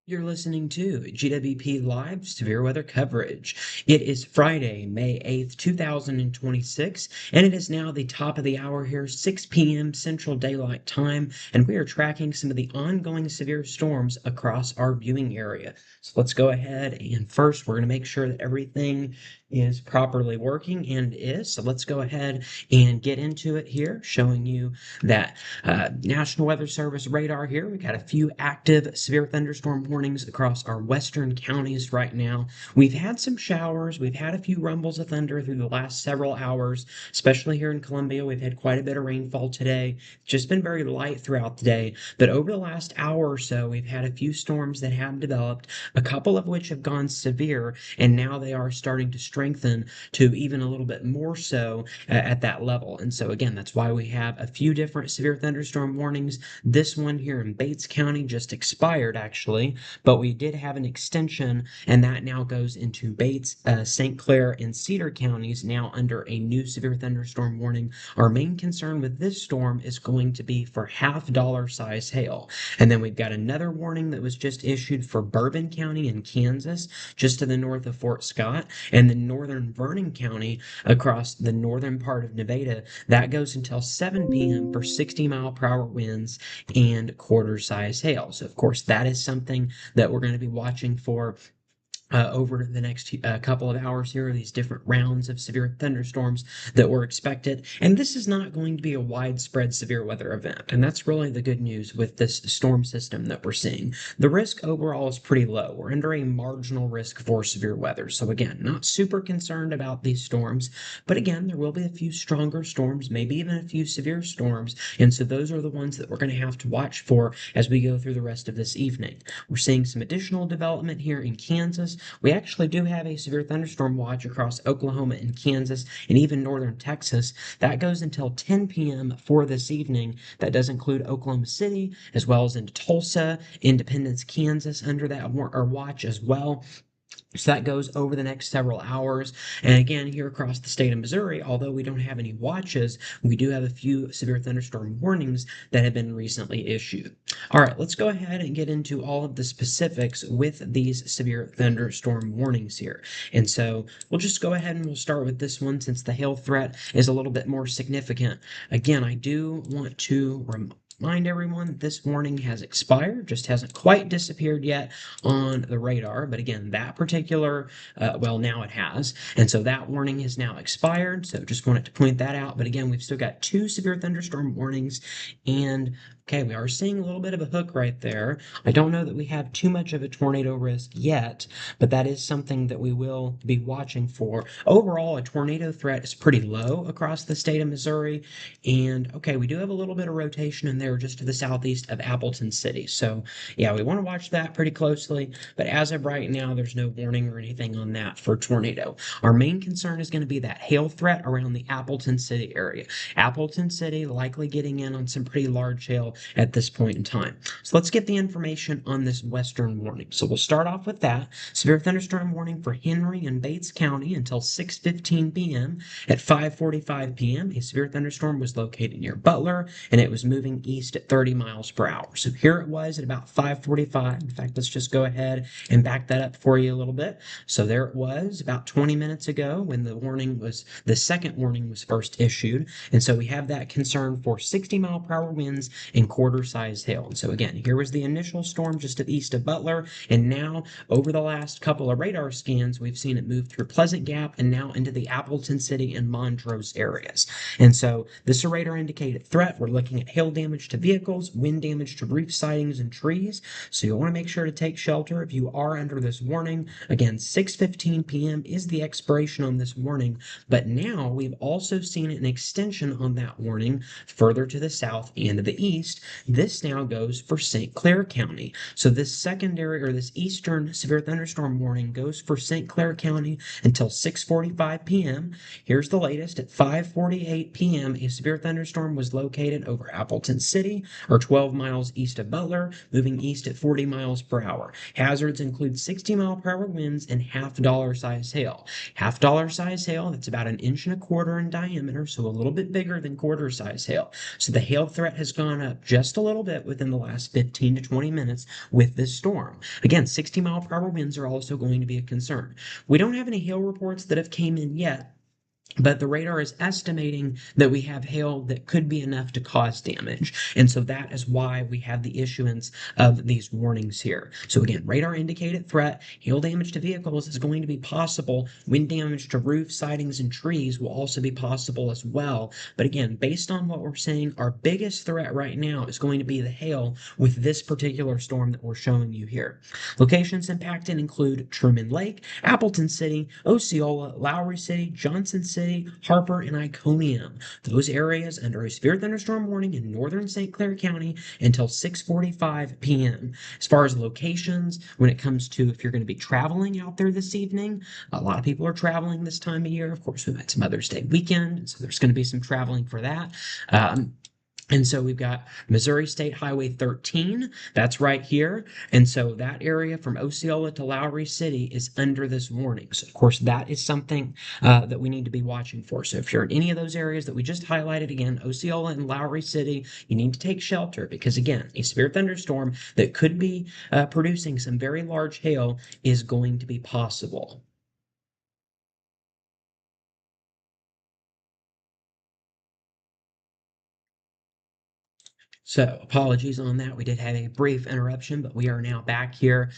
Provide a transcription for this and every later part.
You're listening to GWP Live Severe Weather Coverage. It is Friday, May 8th, 2026, and it is now the top of the hour here, 6 p.m. Central Daylight Time, and we are tracking some of the ongoing severe storms across our viewing area. So let's go ahead and first we're going to make sure that everything is properly working, and it is. So let's go ahead and get into it here, showing you that National Weather Service radar here. We've got a few active severe thunderstorm warnings across our western counties right now. We've had some showers. We've had a few rumbles of thunder through the last several hours, especially here in Columbia. We've had quite a bit of rainfall today. It's just been very light throughout the day. But over the last hour or so, we've had a few storms that have developed, a couple of which have gone severe, and now they are starting to strengthen to even a little bit more so at that level. And so, again, that's why we have a few different severe thunderstorm warnings. This one here in Bates County just expired, actually, but we did have an extension, and that now goes into Bates, St. Clair, and Cedar counties now under a new severe thunderstorm warning. Our main concern with this storm is going to be for half-dollar size hail. And then we've got another warning that was just issued for Bourbon County in Kansas, just to the north of Fort Scott, and then northern Vernon County across the northern part of Nevada. That goes until 7 p.m. for 60-mile-per-hour winds and quarter-size hail. So, of course, that is something that we're going to be watching for over the next couple of hours here, these different rounds of severe thunderstorms that were expected. And this is not going to be a widespread severe weather event. And that's really the good news with this storm system that we're seeing. The risk overall is pretty low. We're under a marginal risk for severe weather. So again, not super concerned about these storms, but again, there will be a few stronger storms, maybe even a few severe storms. And so those are the ones that we're going to have to watch for as we go through the rest of this evening. We're seeing some additional development here in Kansas. We actually do have a severe thunderstorm watch across Oklahoma and Kansas and even northern Texas. That goes until 10 p.m. for this evening. That does include Oklahoma City as well as into Tulsa, Independence, Kansas under that watch as well. So that goes over the next several hours. And again, here across the state of Missouri, although we don't have any watches, we do have a few severe thunderstorm warnings that have been recently issued. All right, let's go ahead and get into all of the specifics with these severe thunderstorm warnings here. And so we'll just go ahead and we'll start with this one since the hail threat is a little bit more significant. Again, I do want to remind everyone that this warning has expired, just hasn't quite disappeared yet on the radar. But again, that particular, well, now it has. And so that warning has now expired. So just wanted to point that out. But again, we've still got two severe thunderstorm warnings. And okay, we are seeing a little bit of a hook right there. I don't know that we have too much of a tornado risk yet, but that is something that we will be watching for. Overall, a tornado threat is pretty low across the state of Missouri. And okay, we do have a little bit of rotation in there just to the southeast of Appleton City. So yeah, we want to watch that pretty closely. But as of right now, there's no warning or anything on that for tornado. Our main concern is going to be that hail threat around the Appleton City area. Appleton City likely getting in on some pretty large hail at this point in time. So let's get the information on this western warning. So we'll start off with that. Severe thunderstorm warning for Henry and Bates County until 6:15 p.m. At 5:45 p.m., a severe thunderstorm was located near Butler, and it was moving east at 30 miles per hour. So here it was at about 5:45. In fact, let's just go ahead and back that up for you a little bit. So there it was about 20 minutes ago when the second warning was first issued. And so we have that concern for 60-mile-per-hour winds and quarter-size hail. And so again, here was the initial storm just to the east of Butler, and now over the last couple of radar scans, we've seen it move through Pleasant Gap and now into the Appleton City and Montrose areas. And so this radar indicated threat. We're looking at hail damage to vehicles, wind damage to roof sidings and trees. So you'll want to make sure to take shelter if you are under this warning. Again, 6:15 p.m. is the expiration on this warning, but now we've also seen an extension on that warning further to the south and to the east. This now goes for St. Clair County. So this secondary or this eastern severe thunderstorm warning goes for St. Clair County until 6:45 p.m. Here's the latest. At 5:48 p.m., a severe thunderstorm was located over Appleton City, or 12 miles east of Butler, moving east at 40 miles per hour. Hazards include 60-mile-per-hour winds and half-dollar size hail. Half-dollar size hail, that's about 1.25 inches in diameter, so a little bit bigger than quarter-size hail. So the hail threat has gone up up just a little bit within the last 15 to 20 minutes with this storm. Again, 60-mile-per-hour winds are also going to be a concern. We don't have any hail reports that have came in yet, but the radar is estimating that we have hail that could be enough to cause damage. And so that is why we have the issuance of these warnings here. So again, radar indicated threat, hail damage to vehicles is going to be possible. Wind damage to roofs, sidings, and trees will also be possible as well. But again, based on what we're seeing, our biggest threat right now is going to be the hail with this particular storm that we're showing you here. Locations impacted include Truman Lake, Appleton City, Osceola, Lowry City, Johnson City, Harper, and Iconium. Those areas under a severe thunderstorm warning in northern St. Clair County until 6:45 p.m. As far as locations, when it comes to if you're going to be traveling out there this evening, a lot of people are traveling this time of year. Of course, we've had Mother's Day weekend, so there's going to be some traveling for that. And so we've got Missouri State Highway 13. That's right here. And so that area from Osceola to Lowry City is under this warning. So, of course, that is something that we need to be watching for. So if you're in any of those areas that we just highlighted, again, Osceola and Lowry City, you need to take shelter because, again, a severe thunderstorm that could be producing some very large hail is going to be possible. So apologies on that. We did have a brief interruption, but we are now back here,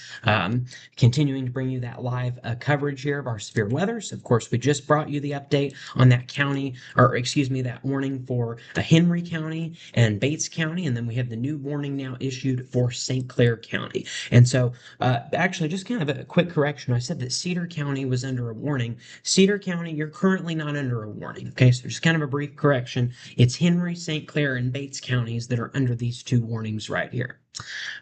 continuing to bring you that live coverage here of our severe weather. So of course, we just brought you the update on that county, or excuse me, that warning for Henry County and Bates County, and then we have the new warning now issued for St. Clair County. And so, actually, just kind of a quick correction. I said that Cedar County was under a warning. Cedar County, you're currently not under a warning. Okay, so just kind of a brief correction. It's Henry, St. Clair, and Bates counties that are under these two warnings right here.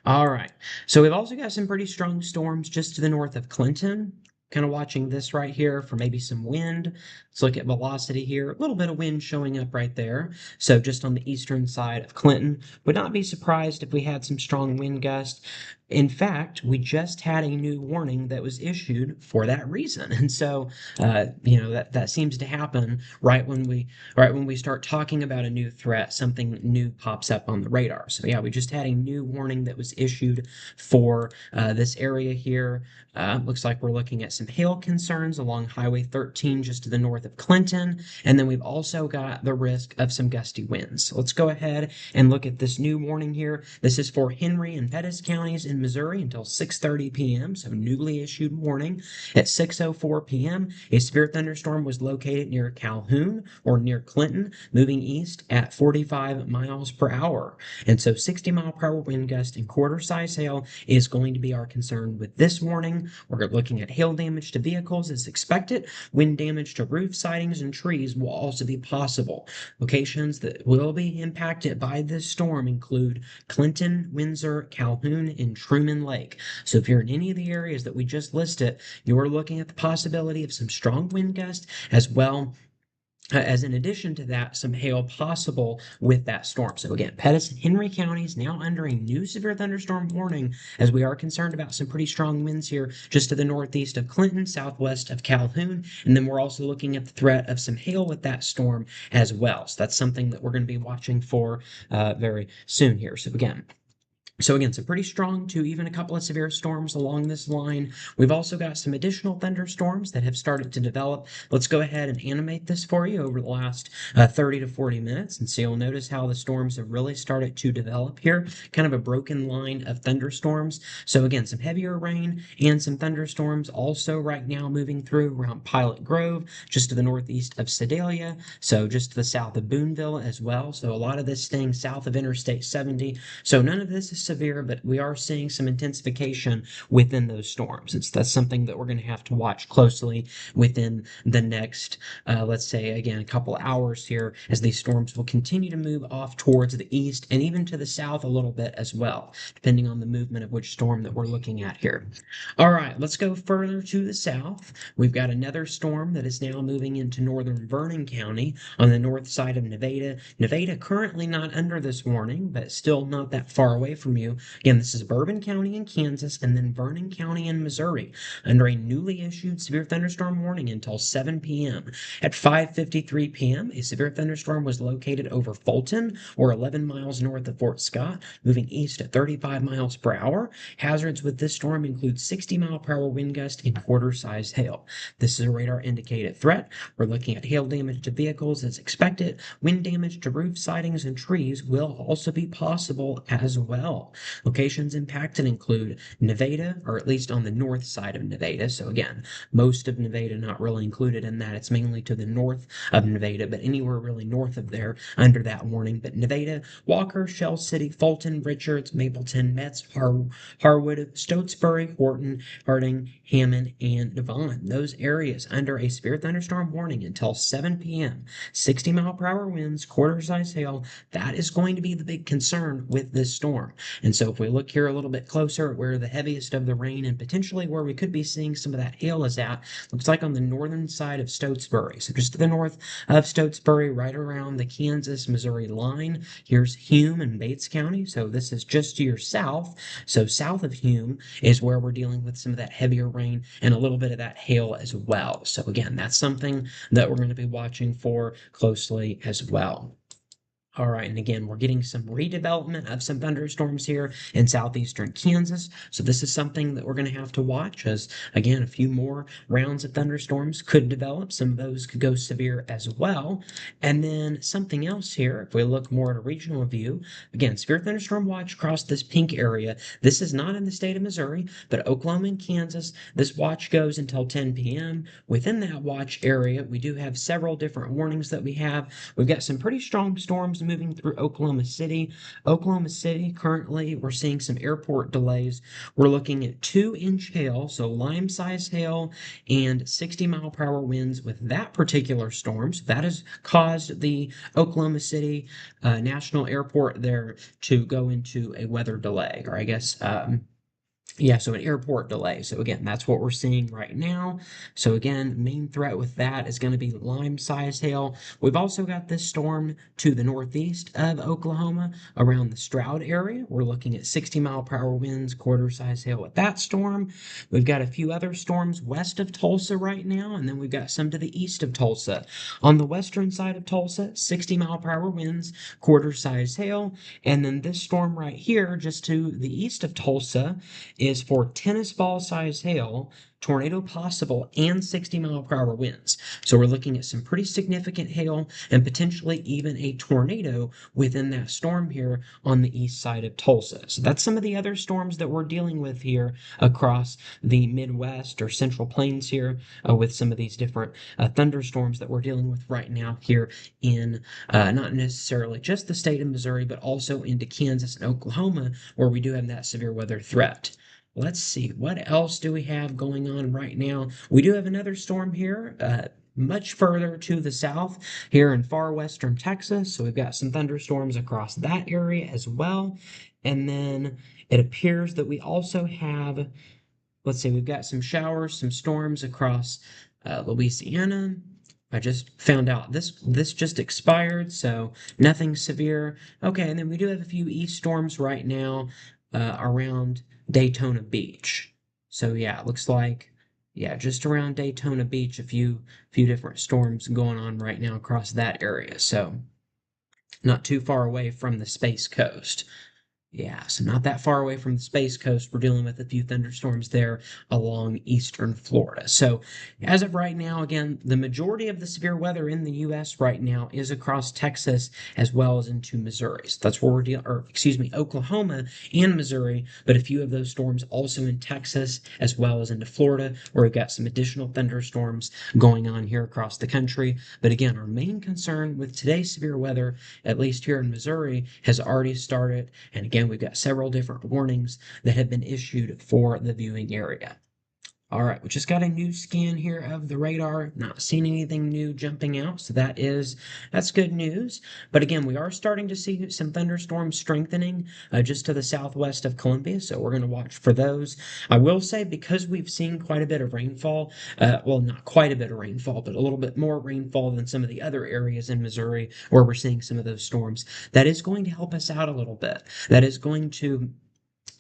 All right. So we've also got some pretty strong storms just to the north of Clinton. Kind of watching this right here for maybe some wind. Let's look at velocity here. A little bit of wind showing up right there. So just on the eastern side of Clinton. Would not be surprised if we had some strong wind gusts. In fact, we just had a new warning that was issued for that reason. And so, that seems to happen right when we start talking about a new threat, something new pops up on the radar. So yeah, we just had a new warning that was issued for this area here. Looks like we're looking at some hail concerns along Highway 13 just to the north of Clinton. And then we've also got the risk of some gusty winds. So let's go ahead and look at this new warning here. This is for Henry and Pettis counties in Missouri until 6:30 p.m. So newly issued warning. At 6:04 p.m., a severe thunderstorm was located near Calhoun or near Clinton, moving east at 45 miles per hour. And so 60-mile-per-hour wind gust and quarter-size hail is going to be our concern with this warning. We're looking at hail damage to vehicles as expected. Wind damage to roof sidings and trees will also be possible. Locations that will be impacted by this storm include Clinton, Windsor, Calhoun, and Truman Lake. So if you're in any of the areas that we just listed, you're looking at the possibility of some strong wind gusts as well as in addition to that, some hail possible with that storm. So again, Pettis and Henry counties now under a new severe thunderstorm warning as we are concerned about some pretty strong winds here just to the northeast of Clinton, southwest of Calhoun. And then we're also looking at the threat of some hail with that storm as well. So that's something that we're going to be watching for very soon here. So again, some pretty strong to even a couple of severe storms along this line. We've also got some additional thunderstorms that have started to develop. Let's go ahead and animate this for you over the last 30 to 40 minutes. And so you'll notice how the storms have really started to develop here. Kind of a broken line of thunderstorms. So again, some heavier rain and some thunderstorms also right now moving through around Pilot Grove, just to the northeast of Sedalia. So just to the south of Boonville as well. So a lot of this staying south of Interstate 70. So none of this is severe, but we are seeing some intensification within those storms. That's something that we're going to have to watch closely within the next, let's say, again, a couple hours here as these storms will continue to move off towards the east and even to the south a little bit as well, depending on the movement of which storm that we're looking at here. All right, let's go further to the south. We've got another storm that is now moving into northern Vernon County on the north side of Nevada. Nevada currently not under this warning, but still not that far away from you. Again, this is Bourbon County in Kansas and then Vernon County in Missouri under a newly issued severe thunderstorm warning until 7 p.m. At 5:53 p.m., a severe thunderstorm was located over Fulton, or 11 miles north of Fort Scott, moving east at 35 miles per hour. Hazards with this storm include 60-mile-per-hour wind gust and quarter-sized hail. This is a radar-indicated threat. We're looking at hail damage to vehicles as expected. Wind damage to roof sidings and trees will also be possible as well. Locations impacted include Nevada, or at least on the north side of Nevada. So again, most of Nevada not really included in that. It's mainly to the north of Nevada, but anywhere really north of there under that warning. But Nevada, Walker, Shell City, Fulton, Richards, Mapleton, Metz, Harwood, Stotesbury, Horton, Harding, Hammond, and Devon. Those areas under a severe thunderstorm warning until 7 p.m. 60-mile-per-hour winds, quarter-size hail. That is going to be the big concern with this storm. And so if we look here a little bit closer at where the heaviest of the rain and potentially where we could be seeing some of that hail is at, looks like on the northern side of Stotesbury. So just to the north of Stotesbury, right around the Kansas-Missouri line. Here's Hume and Bates County. So this is just to your south. So south of Hume is where we're dealing with some of that heavier rain and a little bit of that hail as well. So again, that's something that we're going to be watching for closely as well. All right, and again, we're getting some redevelopment of some thunderstorms here in southeastern Kansas. So this is something that we're going to have to watch as, again, a few more rounds of thunderstorms could develop. Some of those could go severe as well. And then something else here, if we look more at a regional view, again, severe thunderstorm watch across this pink area. This is not in the state of Missouri, but Oklahoma and Kansas. This watch goes until 10 p.m. Within that watch area, we do have several different warnings that we have. We've got some pretty strong storms moving through Oklahoma City. Oklahoma City, currently, we're seeing some airport delays. We're looking at 2-inch hail, so lime-size hail, and 60-mile-per-hour winds with that particular storm. So that has caused the Oklahoma City National Airport there to go into a weather delay, or I guess so an airport delay. So again, that's what we're seeing right now. So again, main threat with that is going to be lime-sized hail. We've also got this storm to the northeast of Oklahoma around the Stroud area. We're looking at 60-mile-per-hour winds, quarter-size hail with that storm. We've got a few other storms west of Tulsa right now, and then we've got some to the east of Tulsa. On the western side of Tulsa, 60-mile-per-hour winds, quarter-size hail. And then this storm right here, just to the east of Tulsa, is for tennis ball size hail, tornado possible, and 60-mile-per-hour winds. So we're looking at some pretty significant hail and potentially even a tornado within that storm here on the east side of Tulsa. So that's some of the other storms that we're dealing with here across the Midwest or Central Plains here with some of these different thunderstorms that we're dealing with right now here in not necessarily just the state of Missouri, but also into Kansas and Oklahoma, where we do have that severe weather threat. Let's see, what else do we have going on right now? We do have another storm here, much further to the south here in far western Texas. So we've got some thunderstorms across that area as well. And then it appears that we also have, let's see, we've got some showers, some storms across Louisiana. I just found out this just expired, so nothing severe. Okay, and then we do have a few east storms right now around Daytona Beach. So yeah, it looks like just around Daytona Beach, a few different storms going on right now across that area. So not too far away from the Space Coast. Yeah, so not that far away from the Space Coast. We're dealing with a few thunderstorms there along eastern Florida. So, as of right now, again, the majority of the severe weather in the U.S. right now is across Texas as well as into Missouri. So that's where we're dealing, or excuse me, Oklahoma and Missouri, but a few of those storms also in Texas as well as into Florida, where we've got some additional thunderstorms going on here across the country. But again, our main concern with today's severe weather, at least here in Missouri, has already started. And again, we've got several different warnings that have been issued for the viewing area. All right, we just got a new scan here of the radar. Not seeing anything new jumping out, so that's good news. But again, we are starting to see some thunderstorms strengthening just to the southwest of Columbia, so we're going to watch for those. I will say, because we've seen quite a bit of rainfall, well, not quite a bit of rainfall, but a little bit more rainfall than some of the other areas in Missouri where we're seeing some of those storms, that is going to help us out a little bit. That is going to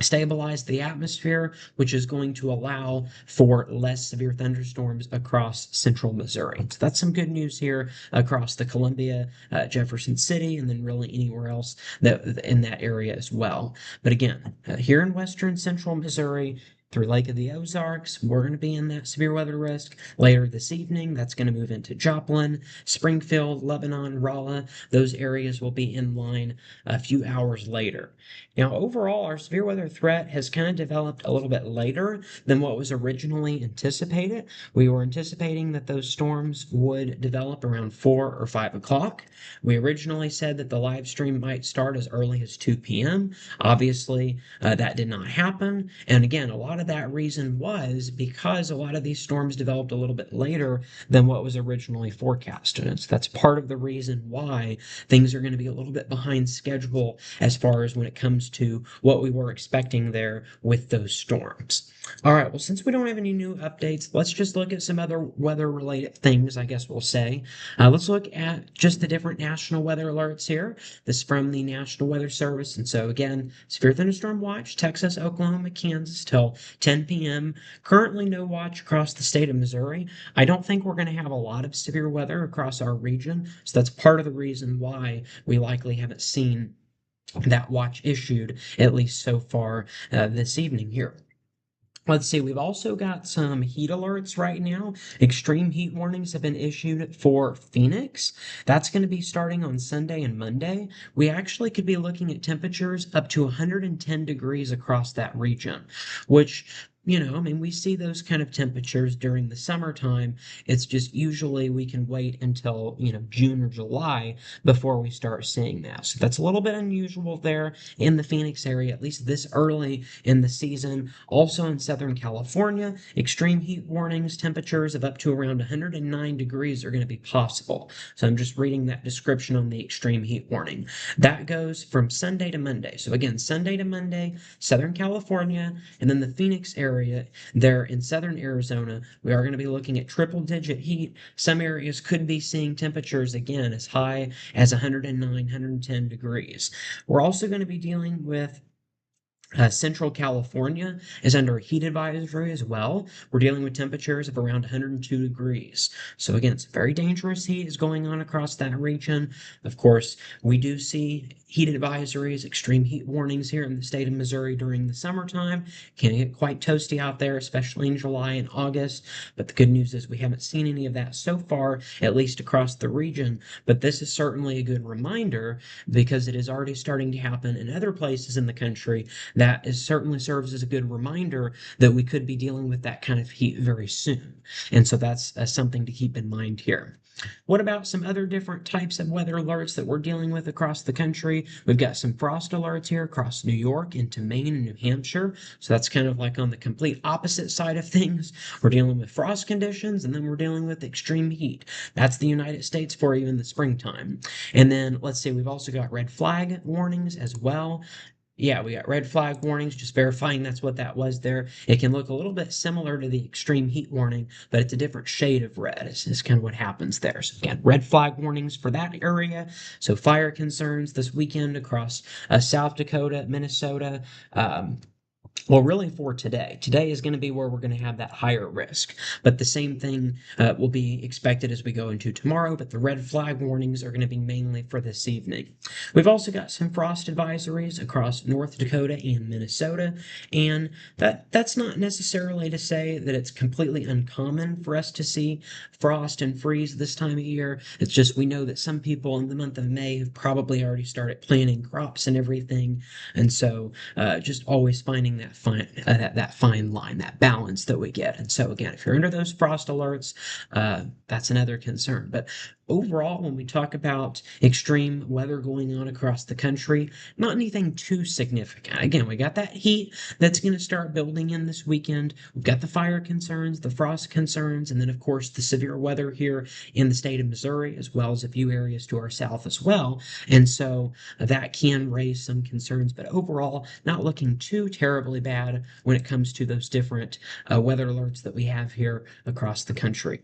stabilize the atmosphere, which is going to allow for less severe thunderstorms across central Missouri. So that's some good news here across the Columbia, Jefferson City, and then really anywhere else that in that area as well. But again, here in western central Missouri, through Lake of the Ozarks, we're going to be in that severe weather risk later this evening. That's going to move into Joplin, Springfield, Lebanon, Rolla. Those areas will be in line a few hours later. Now, overall, our severe weather threat has kind of developed a little bit later than what was originally anticipated. We were anticipating that those storms would develop around 4 or 5 o'clock. We originally said that the live stream might start as early as 2 p.m. Obviously, that did not happen. And again, a lot of that reason was because a lot of these storms developed a little bit later than what was originally forecasted. And so that's part of the reason why things are going to be a little bit behind schedule as far as when it comes to what we were expecting there with those storms. All right, well, since we don't have any new updates, let's just look at some other weather related things, I guess we'll say. Let's look at just the different national weather alerts here. This is from the National Weather Service. And so, again, severe thunderstorm watch, Texas, Oklahoma, Kansas till 10 p.m. Currently, no watch across the state of Missouri. I don't think we're going to have a lot of severe weather across our region. So, that's part of the reason why we likely haven't seen that watch issued, at least so far this evening here. Let's see, we've also got some heat alerts right now. Extreme heat warnings have been issued for Phoenix. That's going to be starting on Sunday and Monday. We actually could be looking at temperatures up to 110 degrees across that region, which I mean, we see those kind of temperatures during the summertime. It's just usually we can wait until, June or July before we start seeing that. So that's a little bit unusual there in the Phoenix area, at least this early in the season. Also in Southern California, extreme heat warnings, temperatures of up to around 109 degrees are going to be possible. So I'm just reading that description on the extreme heat warning. That goes from Sunday to Monday. So again, Sunday to Monday, Southern California, and then the Phoenix area there in southern Arizona, we are going to be looking at triple digit heat. Some areas could be seeing temperatures again as high as 109, 110 degrees. We're also going to be dealing with Central California is under a heat advisory as well. We're dealing with temperatures of around 102 degrees. So again, it's very dangerous heat is going on across that region. Of course, we do see heat advisories, extreme heat warnings here in the state of Missouri during the summertime. Can get quite toasty out there, especially in July and August. But the good news is we haven't seen any of that so far, at least across the region. But this is certainly a good reminder because it is already starting to happen in other places in the country. That is certainly serves as a good reminder that we could be dealing with that kind of heat very soon. And so that's something to keep in mind here. What about some other different types of weather alerts that we're dealing with across the country? We've got some frost alerts here across New York into Maine and New Hampshire. So that's kind of like on the complete opposite side of things. We're dealing with frost conditions and then we're dealing with extreme heat. That's the United States for you in the springtime. And then let's see, we've also got red flag warnings as well. Yeah, we got red flag warnings, just verifying that's what that was there. It can look a little bit similar to the extreme heat warning, but it's a different shade of red. Is kind of what happens there. So again, red flag warnings for that area. So fire concerns this weekend across South Dakota, Minnesota, well, really for today. Today is going to be where we're going to have that higher risk. But the same thing will be expected as we go into tomorrow. But the red flag warnings are going to be mainly for this evening. We've also got some frost advisories across North Dakota and Minnesota. And that's not necessarily to say that it's completely uncommon for us to see frost and freeze this time of year. It's just we know that some people in the month of May have probably already started planting crops and everything. And so just always finding that fine line, that balance that we get. And so again, if you're under those frost alerts, that's another concern. But overall, when we talk about extreme weather going on across the country, not anything too significant. Again, we got that heat that's going to start building in this weekend. We've got the fire concerns, the frost concerns, and then of course the severe weather here in the state of Missouri, as well as a few areas to our south as well. And so that can raise some concerns, but overall, not looking too terribly bad when it comes to those different weather alerts that we have here across the country.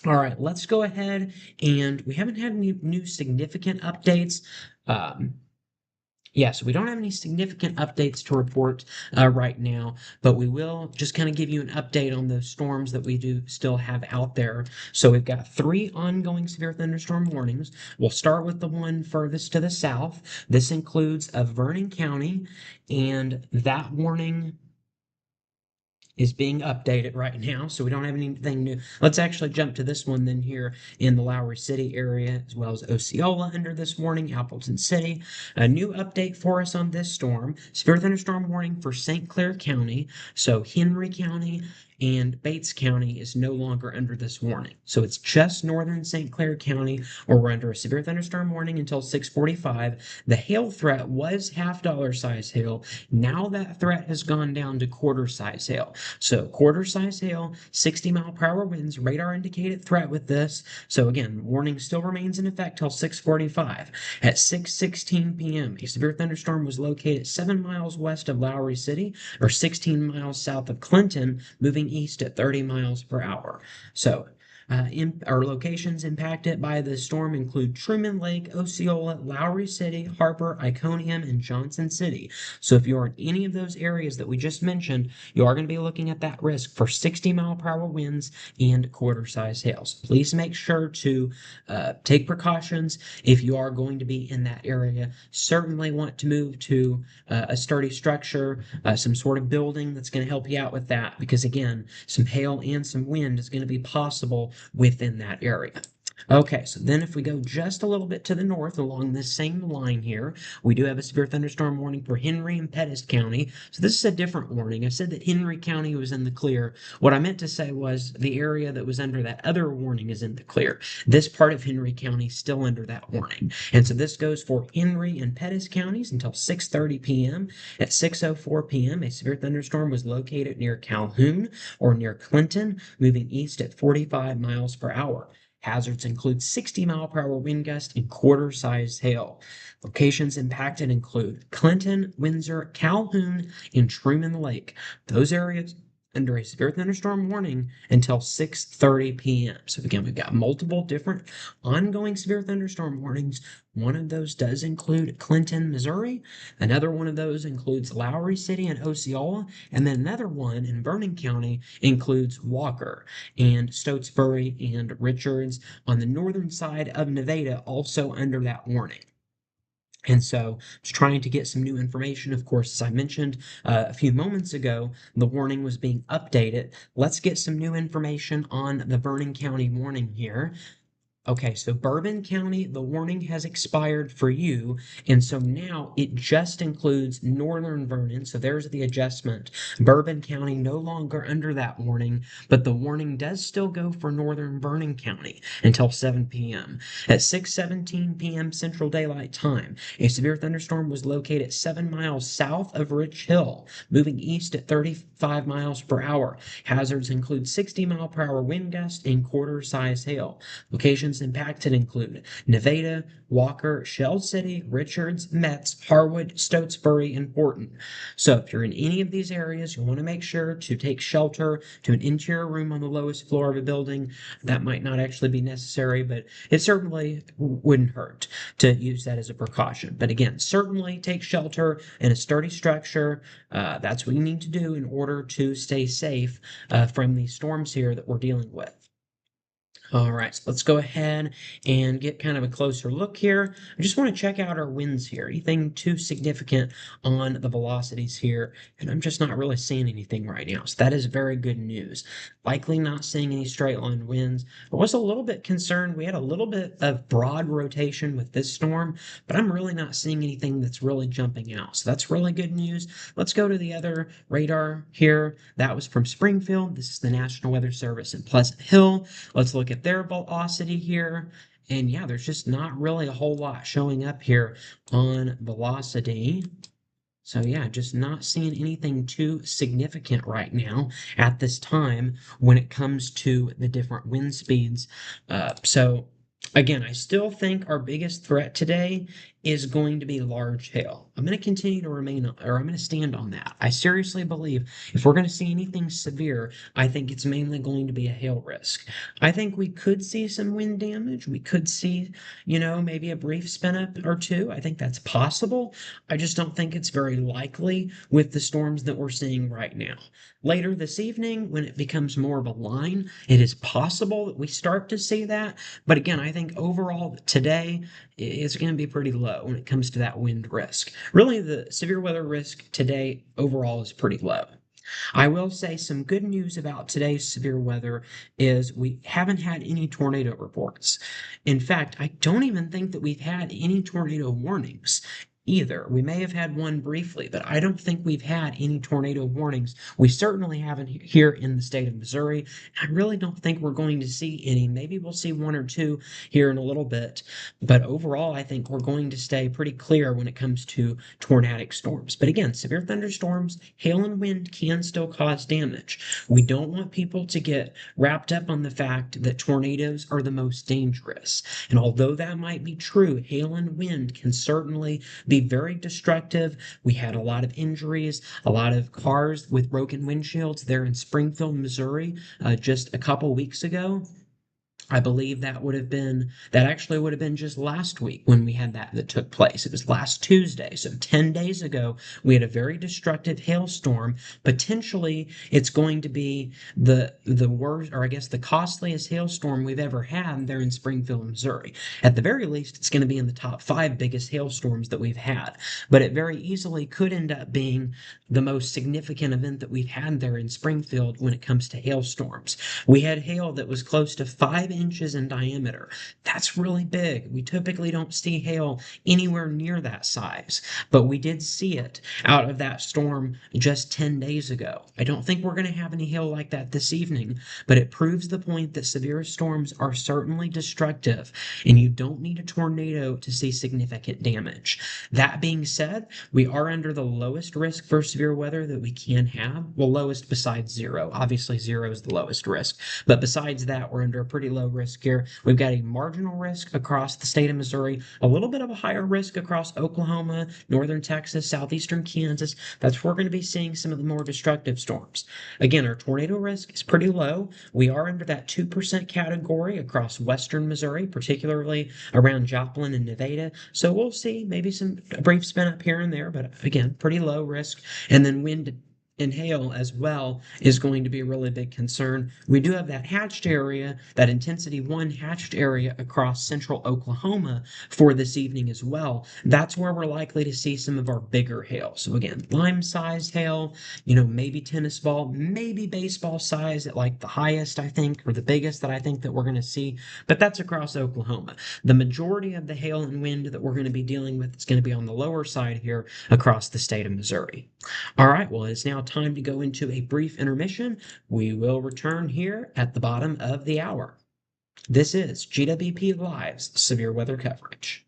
All right, let's go ahead and we haven't had any new significant updates. Um, Yeah, so we don't have any significant updates to report right now, but we will just kind of give you an update on those storms that we do still have out there. So we've got three ongoing severe thunderstorm warnings. We'll start with the one furthest to the south. This includes Vernon County, and that warning is being updated right now, so we don't have anything new. Let's actually jump to this one then here in the Lowry City area, as well as Osceola under this warning, Appleton City. A new update for us on this storm. Severe thunderstorm warning for St. Clair County. So Henry County and Bates County is no longer under this warning. So it's just northern St. Clair County where we're under a severe thunderstorm warning until 6:45. The hail threat was half-dollar size hail. Now that threat has gone down to quarter size hail. So quarter size hail, 60-mile-per-hour winds, radar indicated threat with this. So again, warning still remains in effect till 6:45. At 6:16 p.m., a severe thunderstorm was located 7 miles west of Lowry City, or 16 miles south of Clinton, moving east at 30 miles per hour. So our locations impacted by the storm include Truman Lake, Osceola, Lowry City, Harper, Iconium, and Johnson City. So if you're in any of those areas that we just mentioned, you are going to be looking at that risk for 60-mile-per-hour winds and quarter-size hails. Please make sure to take precautions if you are going to be in that area. Certainly want to move to a sturdy structure, some sort of building that's going to help you out with that, because again, some hail and some wind is going to be possible within that area. Okay, so then if we go just a little bit to the north along this same line here, we do have a severe thunderstorm warning for Henry and Pettis County. So this is a different warning. I said that Henry County was in the clear. What I meant to say was the area that was under that other warning is in the clear. This part of Henry County is still under that warning. And so this goes for Henry and Pettis counties until 6:30 p.m. At 6:04 p.m., a severe thunderstorm was located near Calhoun or near Clinton, moving east at 45 miles per hour. Hazards include 60-mile-per-hour wind gusts and quarter-sized hail. Locations impacted include Clinton, Windsor, Calhoun, and Truman Lake. Those areas under a severe thunderstorm warning until 6:30 p.m. So again, we've got multiple different ongoing severe thunderstorm warnings. One of those does include Clinton, Missouri. Another one of those includes Lowry City and Osceola. And then another one in Vernon County includes Walker and Stotesbury and Richards on the northern side of Nevada, also under that warning. And so, just trying to get some new information. Of course, as I mentioned a few moments ago, the warning was being updated. Let's get some new information on the Vernon County warning here. Okay, so Bourbon County, the warning has expired for you, and so now it just includes northern Vernon. So there's the adjustment. Bourbon County no longer under that warning, but the warning does still go for northern Vernon County until 7 p.m. At 6:17 p.m. Central Daylight Time, a severe thunderstorm was located 7 miles south of Rich Hill, moving east at 35 miles per hour. Hazards include 60-mile-per-hour wind gusts and quarter-size hail. Locations impacted include Nevada, Walker, Shell City, Richards, Metz, Harwood, Stotesbury, and Horton. So if you're in any of these areas, you want to make sure to take shelter to an interior room on the lowest floor of a building. That might not actually be necessary, but it certainly wouldn't hurt to use that as a precaution. But again, certainly take shelter in a sturdy structure. That's what you need to do in order to stay safe from these storms here that we're dealing with. All right, so let's go ahead and get kind of a closer look here. I just want to check out our winds here. Anything too significant on the velocities here? And I'm just not really seeing anything right now. So that is very good news. Likely not seeing any straight line winds. I was a little bit concerned. We had a little bit of broad rotation with this storm, but I'm really not seeing anything that's really jumping out. So that's really good news. Let's go to the other radar here. That was from Springfield. This is the National Weather Service in Pleasant Hill. Let's look at their velocity here. And yeah, there's just not really a whole lot showing up here on velocity. So yeah, just not seeing anything too significant right now at this time when it comes to the different wind speeds. So again, I still think our biggest threat today is going to be large hail. I'm going to continue to I'm going to stand on that. I seriously believe if we're going to see anything severe, I think it's mainly going to be a hail risk. I think we could see some wind damage. We could see, maybe a brief spin up or two. I think that's possible. I just don't think it's very likely with the storms that we're seeing right now. Later this evening, when it becomes more of a line, it is possible that we start to see that. But again, I think overall today is going to be pretty low when it comes to that wind risk. Really, the severe weather risk today overall is pretty low. I will say some good news about today's severe weather is we haven't had any tornado reports. In fact, I don't even think that we've had any tornado warnings either. We may have had one briefly, but I don't think we've had any tornado warnings. We certainly haven't here in the state of Missouri. I really don't think we're going to see any. Maybe we'll see one or two here in a little bit, but overall, I think we're going to stay pretty clear when it comes to tornadic storms. But again, severe thunderstorms, hail and wind can still cause damage. We don't want people to get wrapped up on the fact that tornadoes are the most dangerous. And although that might be true, hail and wind can certainly be very destructive. We had a lot of injuries, a lot of cars with broken windshields there in Springfield, Missouri, just a couple weeks ago. I believe that actually would have been just last week when we had that took place. It was last Tuesday. So 10 days ago, we had a very destructive hailstorm. Potentially, it's going to be the worst, or I guess the costliest hailstorm we've ever had there in Springfield, Missouri. At the very least, it's going to be in the top 5 biggest hailstorms that we've had. But it very easily could end up being the most significant event that we've had there in Springfield when it comes to hailstorms. We had hail that was close to 5 inches in diameter. That's really big. We typically don't see hail anywhere near that size, but we did see it out of that storm just 10 days ago. I don't think we're going to have any hail like that this evening, but it proves the point that severe storms are certainly destructive, and you don't need a tornado to see significant damage. That being said, we are under the lowest risk for severe weather that we can have. Well, lowest besides zero. Obviously, zero is the lowest risk. But besides that, we're under a pretty low risk here. We've got a marginal risk across the state of Missouri, a little bit of a higher risk across Oklahoma, northern Texas, southeastern Kansas. That's where we're going to be seeing some of the more destructive storms. Again, our tornado risk is pretty low. We are under that 2% category across western Missouri, particularly around Joplin and Nevada. So we'll see maybe a brief spin up here and there, but again, pretty low risk. And then wind and hail as well is going to be a really big concern. We do have that hatched area, that intensity 1 hatched area across central Oklahoma for this evening as well. That's where we're likely to see some of our bigger hail. So again, lime-sized hail, maybe tennis ball, maybe baseball size at like the highest, I think, or the biggest that I think that we're going to see, but that's across Oklahoma. The majority of the hail and wind that we're going to be dealing with is going to be on the lower side here across the state of Missouri. All right, well, it's now time to go into a brief intermission. We will return here at the bottom of the hour. This is GWP Live's severe weather coverage.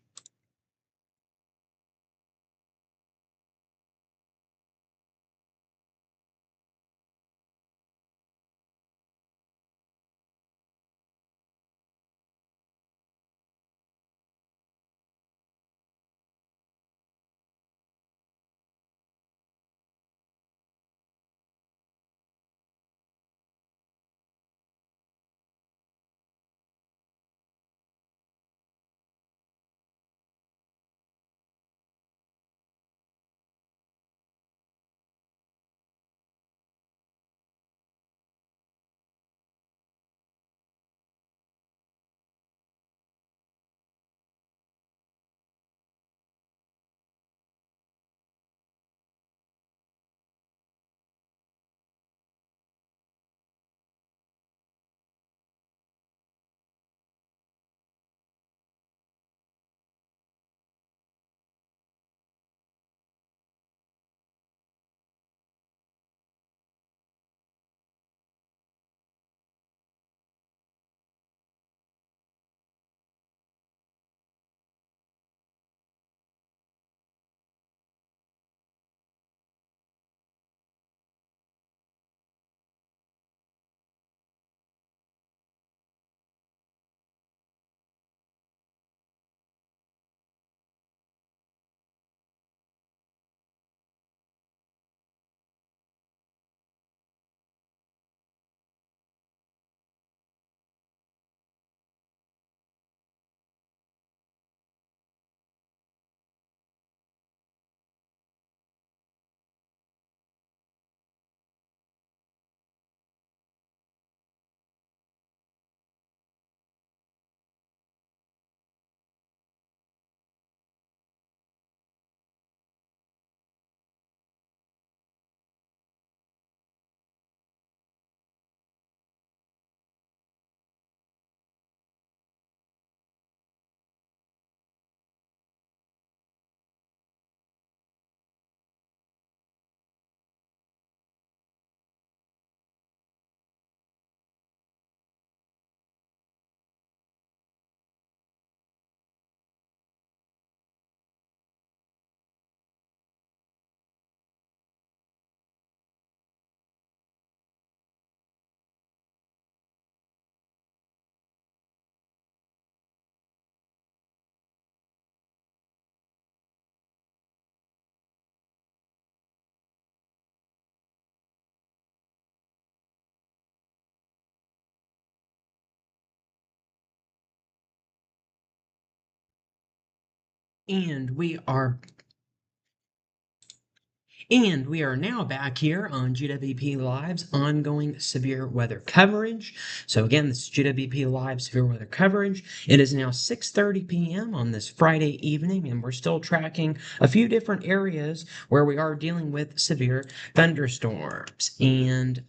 And we are And we are now back here on GWP Live's ongoing severe weather coverage. So again, this is GWP Live severe weather coverage. It is now 6:30 p.m. on this Friday evening, and we're still tracking a few different areas where we are dealing with severe thunderstorms. And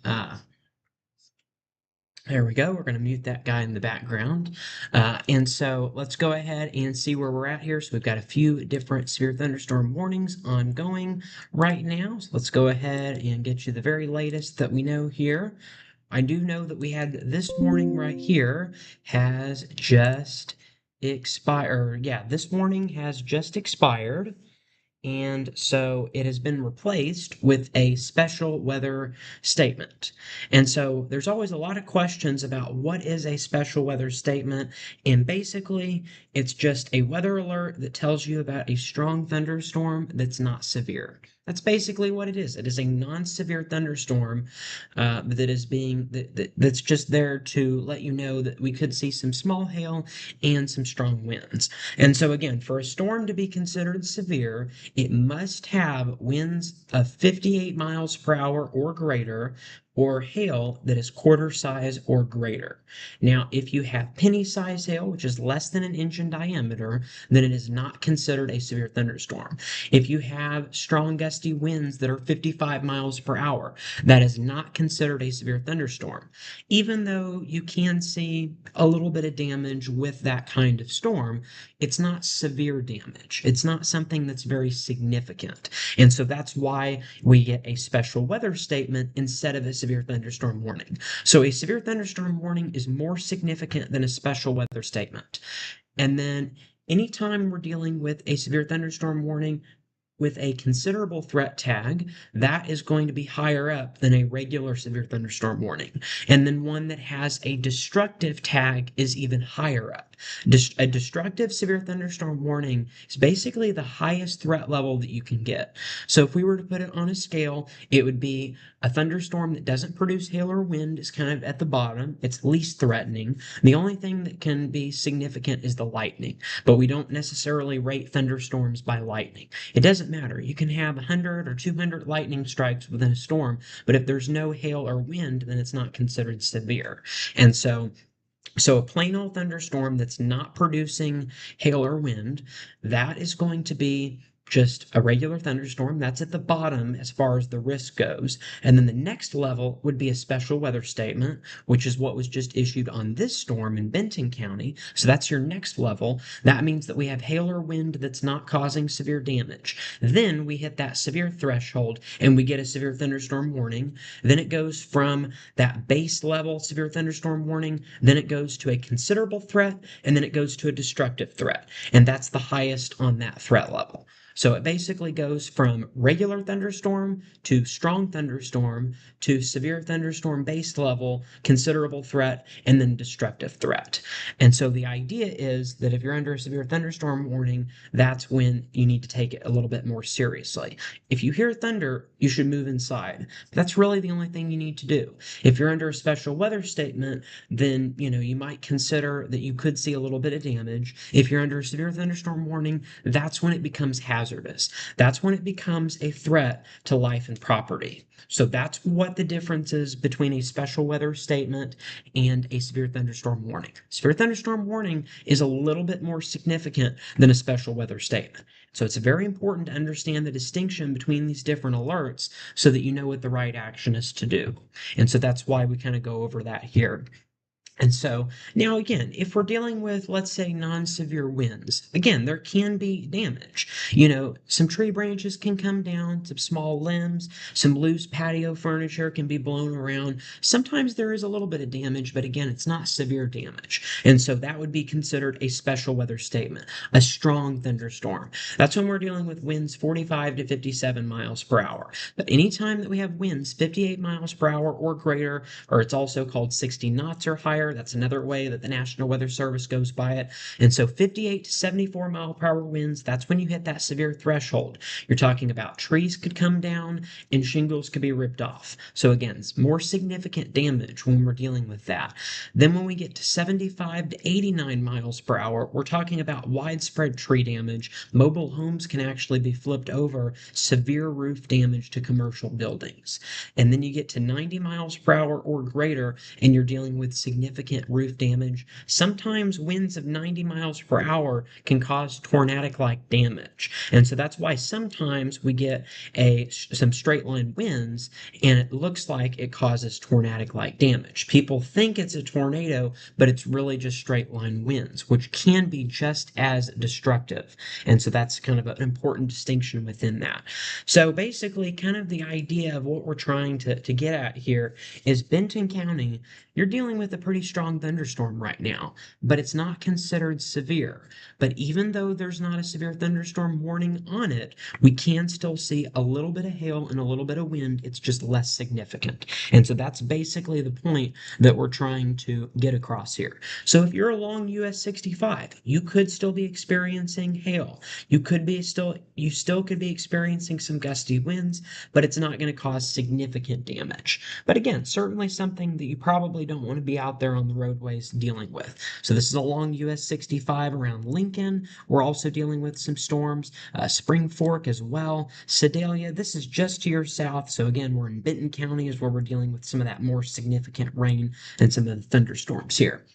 there we go. We're going to mute that guy in the background. And so let's go ahead and see where we're at here. So we've got a few different severe thunderstorm warnings ongoing right now. So let's go ahead and get you the very latest that we know here. I do know that we had this warning right here has just expired. Yeah, this warning has just expired. And so it has been replaced with a special weather statement. And so there's always a lot of questions about what is a special weather statement. And basically, it's just a weather alert that tells you about a strong thunderstorm that's not severe. That's basically what it is. It is a non-severe thunderstorm that's just there to let you know that we could see some small hail and some strong winds. And so again, for a storm to be considered severe, it must have winds of 58 miles per hour or greater, or hail that is quarter size or greater. Now, if you have penny size hail, which is less than an inch in diameter, then it is not considered a severe thunderstorm. If you have strong gusty winds that are 55 miles per hour, that is not considered a severe thunderstorm. Even though you can see a little bit of damage with that kind of storm, it's not severe damage. It's not something that's very significant. And so that's why we get a special weather statement instead of a severe thunderstorm warning. So a severe thunderstorm warning is more significant than a special weather statement. And then anytime we're dealing with a severe thunderstorm warning, with a considerable threat tag, that is going to be higher up than a regular severe thunderstorm warning. And then one that has a destructive tag is even higher up. A destructive severe thunderstorm warning is basically the highest threat level that you can get. So if we were to put it on a scale, it would be a thunderstorm that doesn't produce hail or wind is kind of at the bottom. It's least threatening. The only thing that can be significant is the lightning, but we don't necessarily rate thunderstorms by lightning. It doesn't matter. You can have 100 or 200 lightning strikes within a storm, but if there's no hail or wind, then it's not considered severe. And so a plain old thunderstorm that's not producing hail or wind, that is going to be just a regular thunderstorm. That's at the bottom as far as the risk goes. And then the next level would be a special weather statement, which is what was just issued on this storm in Benton County. So that's your next level. That means that we have hail or wind that's not causing severe damage. Then we hit that severe threshold and we get a severe thunderstorm warning. Then it goes from that base level severe thunderstorm warning, then it goes to a considerable threat, and then it goes to a destructive threat. And that's the highest on that threat level. So it basically goes from regular thunderstorm to strong thunderstorm to severe thunderstorm base level, considerable threat, and then destructive threat. And so the idea is that if you're under a severe thunderstorm warning, that's when you need to take it a little bit more seriously. If you hear thunder, you should move inside. That's really the only thing you need to do. If you're under a special weather statement, then you might consider that you could see a little bit of damage. If you're under a severe thunderstorm warning, that's when it becomes hazardous. That's when it becomes a threat to life and property. So that's what the difference is between a special weather statement and a severe thunderstorm warning. Severe thunderstorm warning is a little bit more significant than a special weather statement. So it's very important to understand the distinction between these different alerts so that you know what the right action is to do. And so that's why we kind of go over that here. And so now again, if we're dealing with, let's say, non-severe winds, again, there can be damage. Some tree branches can come down, some small limbs, some loose patio furniture can be blown around. Sometimes there is a little bit of damage, but again, it's not severe damage. And so that would be considered a special weather statement, a strong thunderstorm. That's when we're dealing with winds 45 to 57 miles per hour. But anytime that we have winds 58 miles per hour or greater, or it's also called 60 knots or higher, there. That's another way that the National Weather Service goes by it. And so 58 to 74 mile per hour winds, that's when you hit that severe threshold. You're talking about trees could come down and shingles could be ripped off. So again, it's more significant damage when we're dealing with that. Then when we get to 75 to 89 miles per hour, we're talking about widespread tree damage. Mobile homes can actually be flipped over, severe roof damage to commercial buildings. And then you get to 90 miles per hour or greater, and you're dealing with significant roof damage. Sometimes winds of 90 miles per hour can cause tornadic-like damage. And so that's why sometimes we get some straight line winds, and it looks like it causes tornadic-like damage. People think it's a tornado, but it's really just straight line winds, which can be just as destructive. And so that's kind of an important distinction within that. So basically, kind of the idea of what we're trying to get at here is Benton County, you're dealing with a pretty strong thunderstorm right now, but it's not considered severe. But even though there's not a severe thunderstorm warning on it, we can still see a little bit of hail and a little bit of wind. It's just less significant. And so that's basically the point that we're trying to get across here. So if you're along US 65, you could still be experiencing hail. You still could be experiencing some gusty winds, but it's not going to cause significant damage. But again, certainly something that you probably don't want to be out there on the roadways dealing with. So this is along US 65 around Lincoln. We're also dealing with some storms, Spring Fork as well, Sedalia. This is just to your south. So again, we're in Benton County is where we're dealing with some of that more significant rain and some of the thunderstorms here.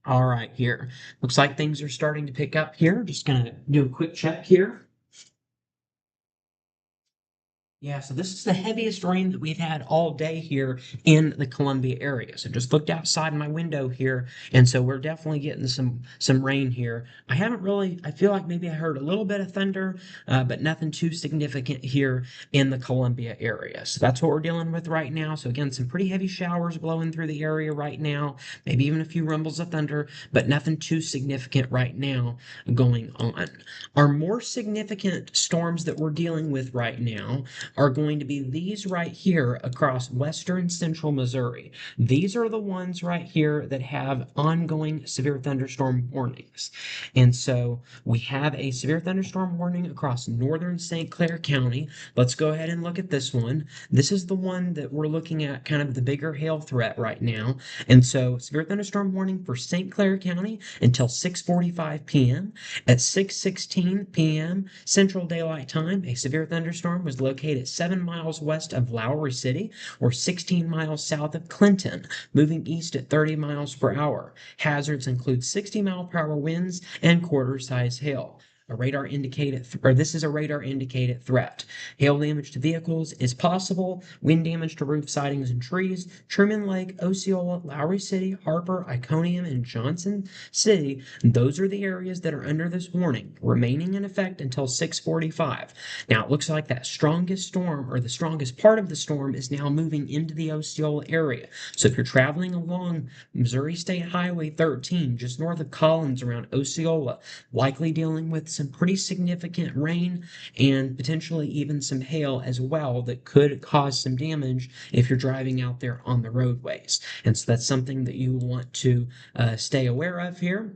All right, here. Looks like things are starting to pick up here. Just gonna do a quick check here. Yeah, so this is the heaviest rain that we've had all day here in the Columbia area. So just looked outside my window here, and so we're definitely getting some rain here. I feel like maybe I heard a little bit of thunder, but nothing too significant here in the Columbia area. So that's what we're dealing with right now. So again, some pretty heavy showers blowing through the area right now, maybe even a few rumbles of thunder, but nothing too significant right now going on. Our more significant storms that we're dealing with right now are going to be these right here across western central Missouri. These are the ones right here that have ongoing severe thunderstorm warnings. And so we have a severe thunderstorm warning across northern St. Clair County. Let's go ahead and look at this one. This is the one that we're looking at, kind of the bigger hail threat right now. And so severe thunderstorm warning for St. Clair County until 6:45 p.m. At 6:16 p.m. Central Daylight Time, a severe thunderstorm was located 7 miles west of Lowry City or 16 miles south of Clinton, moving east at 30 miles per hour. Hazards include 60-mile-per-hour winds and quarter-size hail. This is a radar indicated threat. Hail damage to vehicles is possible. Wind damage to roof sidings and trees. Truman Lake, Osceola, Lowry City, Harper, Iconium, and Johnson City. Those are the areas that are under this warning, remaining in effect until 6:45. Now it looks like that strongest storm, or the strongest part of the storm, is now moving into the Osceola area. So if you're traveling along Missouri State Highway 13, just north of Collins around Osceola, likely dealing with some pretty significant rain and potentially even some hail as well that could cause some damage if you're driving out there on the roadways. And so that's something that you want to stay aware of here.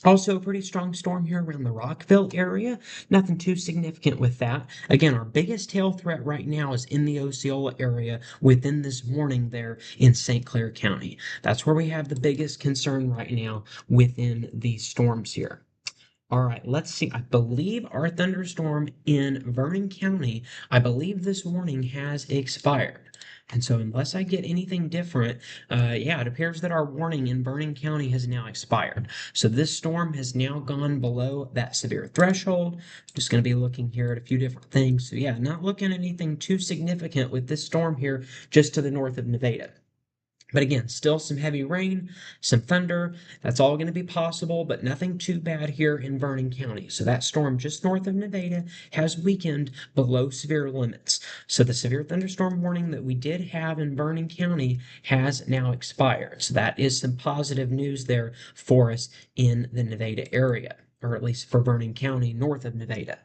Also, a pretty strong storm here around the Rockville area. Nothing too significant with that. Again, our biggest hail threat right now is in the Osceola area within this warning there in St. Clair County. That's where we have the biggest concern right now within these storms here. All right, let's see. I believe our thunderstorm in Vernon County, I believe this warning has expired. And so unless I get anything different, yeah, it appears that our warning in Vernon County has now expired. So this storm has now gone below that severe threshold. Just going to be looking here at a few different things. So yeah, not looking at anything too significant with this storm here just to the north of Nevada. But again, still some heavy rain, some thunder. That's all going to be possible, but nothing too bad here in Vernon County. So that storm just north of Nevada has weakened below severe limits. So the severe thunderstorm warning that we did have in Vernon County has now expired. So that is some positive news there for us in the Nevada area. or at least for Vernon County, north of Nevada.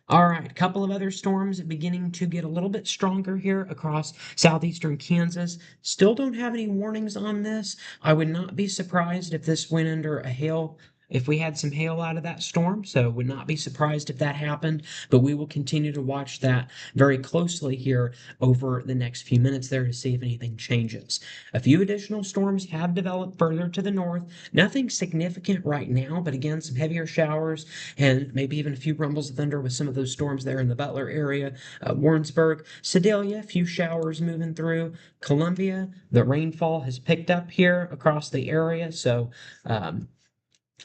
All right, a couple of other storms beginning to get a little bit stronger here across southeastern Kansas. Still don't have any warnings on this. I would not be surprised if this went under a hail, if we had some hail out of that storm. So would not be surprised if that happened. But we will continue to watch that very closely here over the next few minutes there to see if anything changes. A few additional storms have developed further to the north. Nothing significant right now, but again, some heavier showers and maybe even a few rumbles of thunder with some of those storms there in the Butler area. Warrensburg, Sedalia, a few showers moving through. Columbia, the rainfall has picked up here across the area. So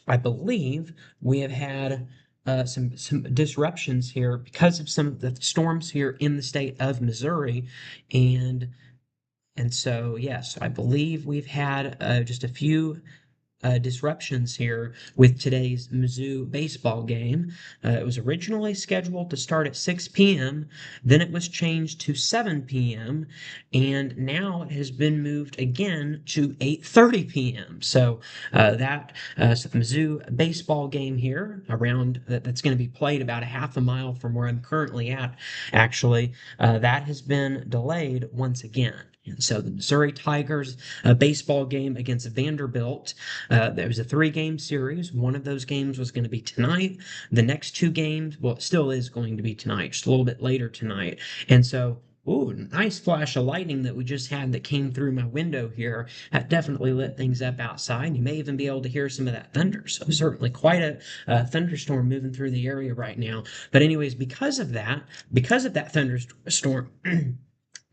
I believe we have had some disruptions here because of some of the storms here in the state of Missouri, and so yes, I believe we've had just a few disruptions here with today's Mizzou baseball game. It was originally scheduled to start at 6 p.m., then it was changed to 7 p.m., and now it has been moved again to 8:30 p.m. So so the Mizzou baseball game here around that's going to be played about a half a mile from where I'm currently at, actually, that has been delayed once again. And so the Missouri Tigers baseball game against Vanderbilt, there was a 3-game series. One of those games was going to be tonight. The next 2 games, well, it still is going to be tonight, just a little bit later tonight. And so, ooh, nice flash of lightning that we just had that came through my window here. That definitely lit things up outside. You may even be able to hear some of that thunder. So certainly quite a thunderstorm moving through the area right now. But anyways, because of that thunderstorm,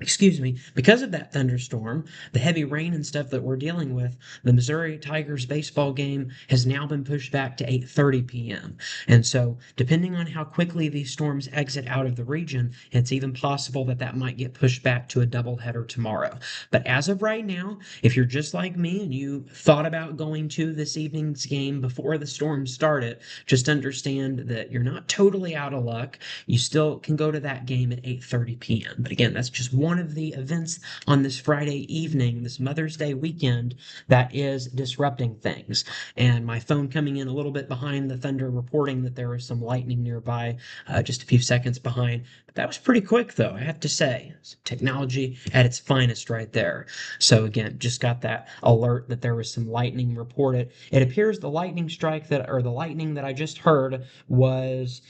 excuse me, because of that thunderstorm, the heavy rain and stuff that we're dealing with, the Missouri Tigers baseball game has now been pushed back to 8:30 p.m. And so, depending on how quickly these storms exit out of the region, it's even possible that that might get pushed back to a doubleheader tomorrow. But as of right now, if you're just like me and you thought about going to this evening's game before the storm started, just understand that you're not totally out of luck. You still can go to that game at 8:30 p.m. But again, that's just one of the events on this Friday evening, this Mother's Day weekend, that is disrupting things. And my phone coming in a little bit behind the thunder, reporting that there was some lightning nearby, just a few seconds behind. But that was pretty quick, though, I have to say. Technology at its finest right there. So again, just got that alert that there was some lightning reported. It appears the lightning strike or the lightning that I just heard was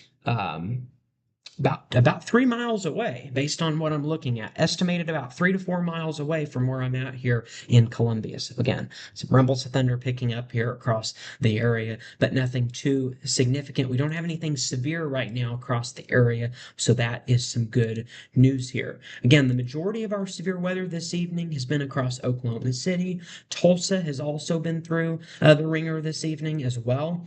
about 3 miles away, based on what I'm looking at. Estimated about 3 to 4 miles away from where I'm at here in Columbia. So again, some rumbles of thunder picking up here across the area, but nothing too significant. We don't have anything severe right now across the area, so that is some good news here. Again, the majority of our severe weather this evening has been across Oklahoma City. Tulsa has also been through the ringer this evening as well.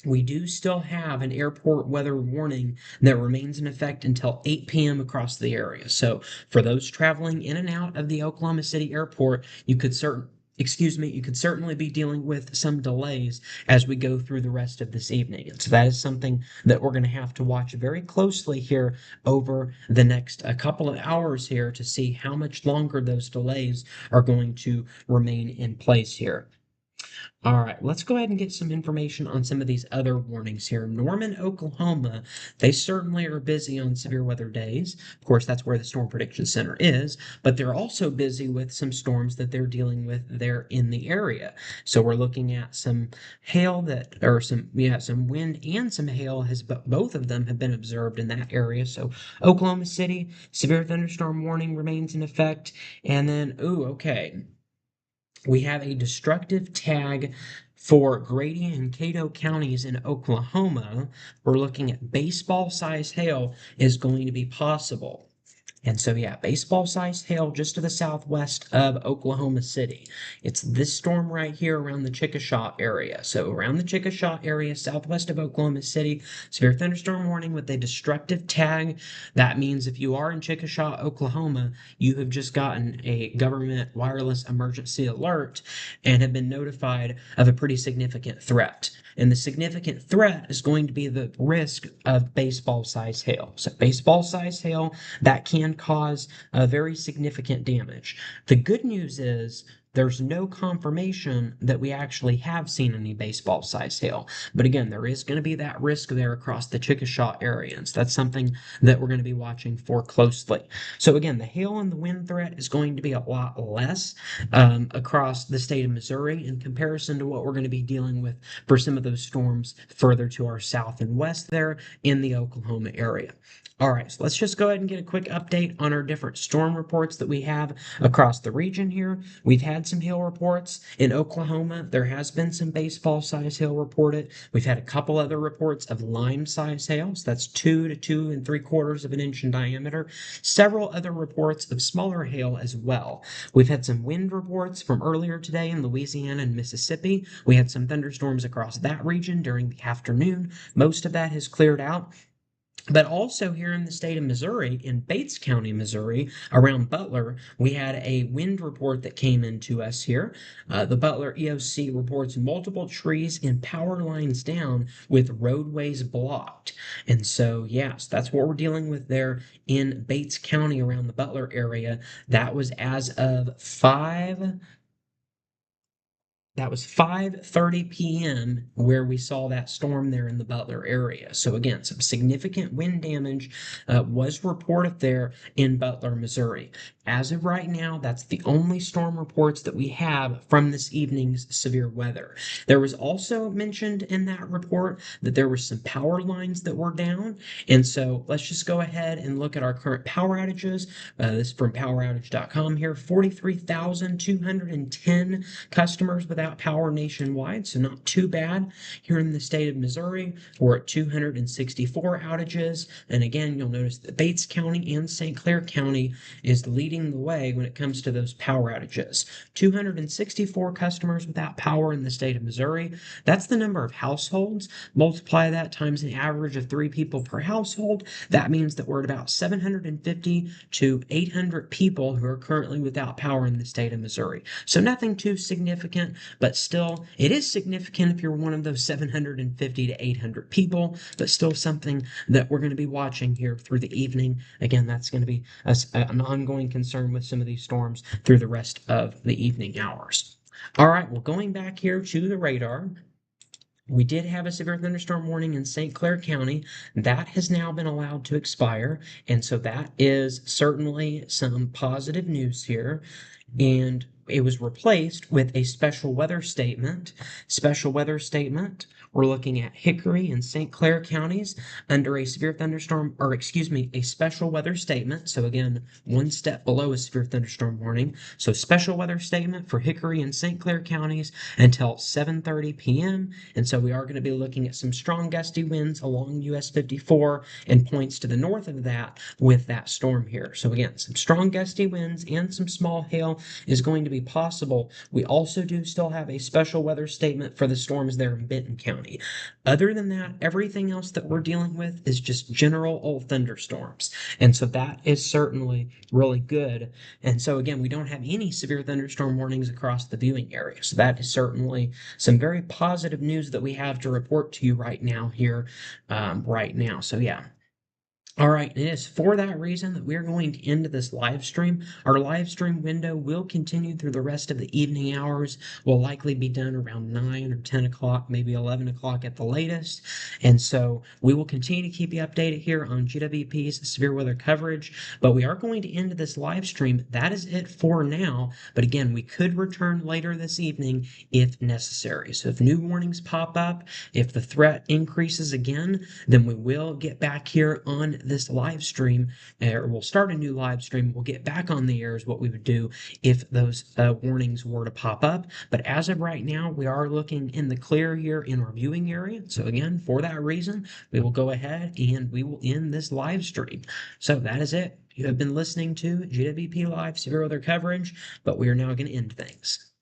We do still have an airport weather warning that remains in effect until 8 p.m. across the area. So for those traveling in and out of the Oklahoma City airport, you could certainly be dealing with some delays as we go through the rest of this evening. And so that is something that we're going to have to watch very closely here over the next couple of hours here to see how much longer those delays are going to remain in place here. All right, let's go ahead and get some information on some of these other warnings here. Norman, Oklahoma, they certainly are busy on severe weather days. Of course, that's where the Storm Prediction Center is, but they're also busy with some storms that they're dealing with there in the area. So we're looking at some hail some wind and some hail both of them have been observed in that area. So Oklahoma City, severe thunderstorm warning remains in effect. And then, we have a destructive tag for Grady and Cato counties in Oklahoma. We're looking at baseball-sized hail is going to be possible. And so, yeah, baseball-sized hail just to the southwest of Oklahoma City. It's this storm right here around the Chickasha area. So around the Chickasha area, southwest of Oklahoma City, severe thunderstorm warning with a destructive tag. That means if you are in Chickasha, Oklahoma, you have just gotten a government wireless emergency alert and have been notified of a pretty significant threat. And the significant threat is going to be the risk of baseball-sized hail. So baseball-sized hail, that can cause very significant damage. The good news is there's no confirmation that we actually have seen any baseball size hail. But again, there is going to be that risk there across the Chickasha area. And so that's something that we're going to be watching for closely. So again, the hail and the wind threat is going to be a lot less across the state of Missouri in comparison to what we're going to be dealing with for some of those storms further to our south and west there in the Oklahoma area. All right, so let's just go ahead and get a quick update on our different storm reports that we have across the region here. We've had some hail reports in Oklahoma. There has been some baseball size hail reported. We've had a couple other reports of lime size hail. So that's 2 to 2 3/4 of an inch in diameter. Several other reports of smaller hail as well. We've had some wind reports from earlier today in Louisiana and Mississippi. We had some thunderstorms across that region during the afternoon. Most of that has cleared out. But also here in the state of Missouri, in Bates County, Missouri, around Butler, we had a wind report that came into us here. The Butler EOC reports multiple trees and power lines down with roadways blocked. And so, yes, that's what we're dealing with there in Bates County around the Butler area. That was as of 5:30 p.m. where we saw that storm there in the Butler area. So again, some significant wind damage was reported there in Butler, Missouri. As of right now, that's the only storm reports that we have from this evening's severe weather. There was also mentioned in that report that there were some power lines that were down. And so let's just go ahead and look at our current power outages. This is from poweroutage.com here. 43,210 customers without power nationwide, so not too bad. Here in the state of Missouri, we're at 264 outages. And again, you'll notice that Bates County and St. Clair County is leading the way when it comes to those power outages. 264 customers without power in the state of Missouri. That's the number of households. Multiply that times an average of 3 people per household. That means that we're at about 750 to 800 people who are currently without power in the state of Missouri. So nothing too significant, but still, it is significant if you're one of those 750 to 800 people, but still something that we're going to be watching here through the evening. Again, that's going to be an ongoing concern with some of these storms through the rest of the evening hours. All right, well, going back here to the radar, we did have a severe thunderstorm warning in St. Clair County. That has now been allowed to expire, and so that is certainly some positive news here. And it was replaced with a special weather statement. Special weather statement. We're looking at Hickory and St. Clair counties under a severe thunderstorm, or excuse me, a special weather statement. So again, one step below a severe thunderstorm warning. So special weather statement for Hickory and St. Clair counties until 7:30 p.m. And so we are going to be looking at some strong gusty winds along US 54 and points to the north of that with that storm here. So again, some strong gusty winds and some small hail is going to be possible. We also do still have a special weather statement for the storms there in Benton County. Other than that, everything else that we're dealing with is just general old thunderstorms. And so that is certainly really good. And so again, we don't have any severe thunderstorm warnings across the viewing area. So that is certainly some very positive news that we have to report to you right now here, right now. So yeah. All right, it is for that reason that we're going to end this live stream. Our live stream window will continue through the rest of the evening hours. Will likely be done around 9 or 10 o'clock, maybe 11 o'clock at the latest. And so we will continue to keep you updated here on GWP's severe weather coverage. But we are going to end this live stream. That is it for now. But again, we could return later this evening if necessary. So if new warnings pop up, if the threat increases again, then we will get back here on this live stream, or we'll start a new live stream. We'll get back on the air is what we would do if those warnings were to pop up. But as of right now, we are looking in the clear here in our viewing area. So again, for that reason, we will go ahead and we will end this live stream. So that is it. You have been listening to GWP Live severe weather coverage, but we are now going to end things.